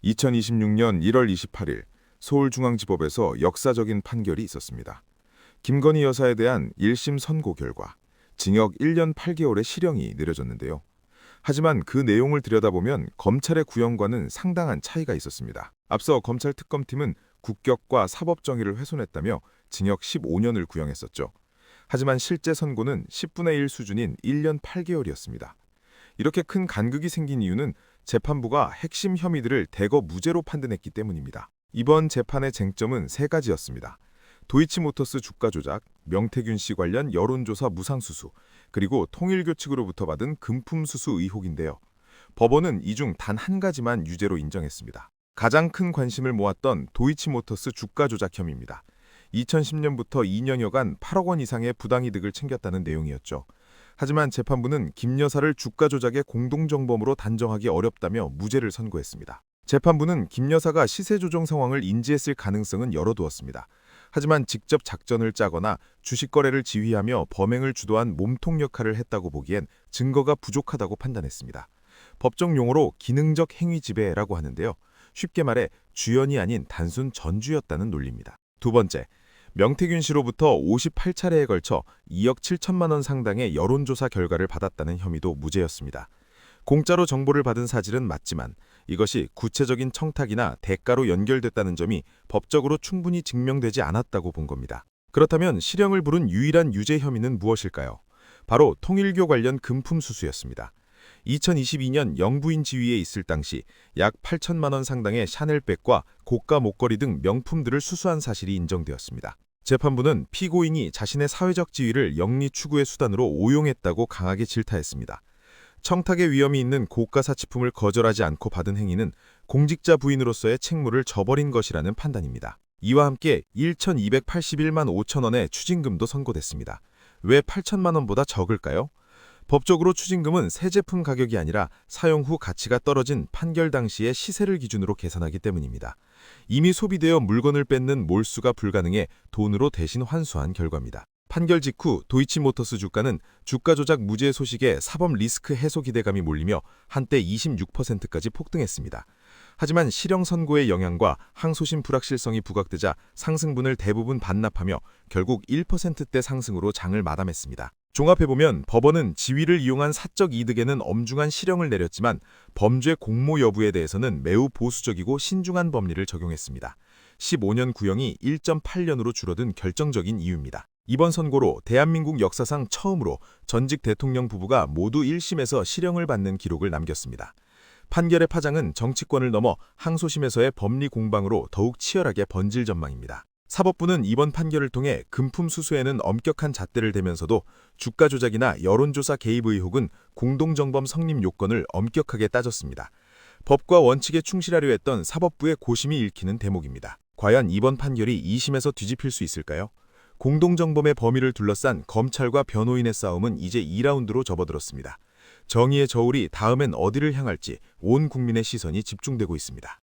2026년 1월 28일 서울중앙지법에서 역사적인 판결이 있었습니다. 김건희 여사에 대한 1심 선고 결과 징역 1년 8개월의 실형이 내려졌는데요. 하지만 그 내용을 들여다보면 검찰의 구형과는 상당한 차이가 있었습니다. 앞서 검찰 특검팀은 국격과 사법정의를 훼손했다며 징역 15년을 구형했었죠. 하지만 실제 선고는 10분의 1 수준인 1년 8개월이었습니다. 이렇게 큰 간극이 생긴 이유는 재판부가 핵심 혐의들을 대거 무죄로 판단했기 때문입니다. 이번 재판의 쟁점은 세 가지였습니다. 도이치모터스 주가 조작, 명태균 씨 관련 여론조사 무상수수, 그리고 통일교 측으로부터 받은 금품 수수 의혹인데요. 법원은 이 중 단 한 가지만 유죄로 인정했습니다. 가장 큰 관심을 모았던 도이치모터스 주가 조작 혐의입니다. 2010년부터 2년여간 8억 원 이상의 부당이득을 챙겼다는 내용이었죠. 하지만 재판부는 김 여사를 주가 조작의 공동정범으로 단정하기 어렵다며 무죄를 선고했습니다. 재판부는 김 여사가 시세 조정 상황을 인지했을 가능성은 열어두었습니다. 하지만 직접 작전을 짜거나 주식 거래를 지휘하며 범행을 주도한 몸통 역할을 했다고 보기엔 증거가 부족하다고 판단했습니다. 법정 용어로 기능적 행위 지배라고 하는데요. 쉽게 말해 주연이 아닌 단순 전주였다는 논리입니다. 두 번째, 명태균 씨로부터 58차례에 걸쳐 2억 7천만 원 상당의 여론조사 결과를 받았다는 혐의도 무죄였습니다. 공짜로 정보를 받은 사실은 맞지만 이것이 구체적인 청탁이나 대가로 연결됐다는 점이 법적으로 충분히 증명되지 않았다고 본 겁니다. 그렇다면 실형을 부른 유일한 유죄 혐의는 무엇일까요? 바로 통일교 관련 금품 수수였습니다. 2022년 영부인 지위에 있을 당시 약 8천만 원 상당의 샤넬백과 고가 목걸이 등 명품들을 수수한 사실이 인정되었습니다. 재판부는 피고인이 자신의 사회적 지위를 영리 추구의 수단으로 오용했다고 강하게 질타했습니다. 청탁의 위험이 있는 고가 사치품을 거절하지 않고 받은 행위는 공직자 부인으로서의 책무를 저버린 것이라는 판단입니다. 이와 함께 1,281만 5천 원의 추징금도 선고됐습니다. 왜 8천만 원보다 적을까요? 법적으로 추징금은 새 제품 가격이 아니라 사용 후 가치가 떨어진 판결 당시의 시세를 기준으로 계산하기 때문입니다. 이미 소비되어 물건을 뺏는 몰수가 불가능해 돈으로 대신 환수한 결과입니다. 판결 직후 도이치모터스 주가는 주가 조작 무죄 소식에 사법 리스크 해소 기대감이 몰리며 한때 26%까지 폭등했습니다. 하지만 실형 선고의 영향과 항소심 불확실성이 부각되자 상승분을 대부분 반납하며 결국 1%대 상승으로 장을 마감했습니다. 종합해보면 법원은 지위를 이용한 사적 이득에는 엄중한 실형을 내렸지만 범죄 공모 여부에 대해서는 매우 보수적이고 신중한 법리를 적용했습니다. 15년 구형이 1.8년으로 줄어든 결정적인 이유입니다. 이번 선고로 대한민국 역사상 처음으로 전직 대통령 부부가 모두 1심에서 실형을 받는 기록을 남겼습니다. 판결의 파장은 정치권을 넘어 항소심에서의 법리 공방으로 더욱 치열하게 번질 전망입니다. 사법부는 이번 판결을 통해 금품 수수에는 엄격한 잣대를 대면서도 주가 조작이나 여론조사 개입 의혹은 공동정범 성립 요건을 엄격하게 따졌습니다. 법과 원칙에 충실하려 했던 사법부의 고심이 읽히는 대목입니다. 과연 이번 판결이 2심에서 뒤집힐 수 있을까요? 공동정범의 범위를 둘러싼 검찰과 변호인의 싸움은 이제 2라운드로 접어들었습니다. 정의의 저울이 다음엔 어디를 향할지 온 국민의 시선이 집중되고 있습니다.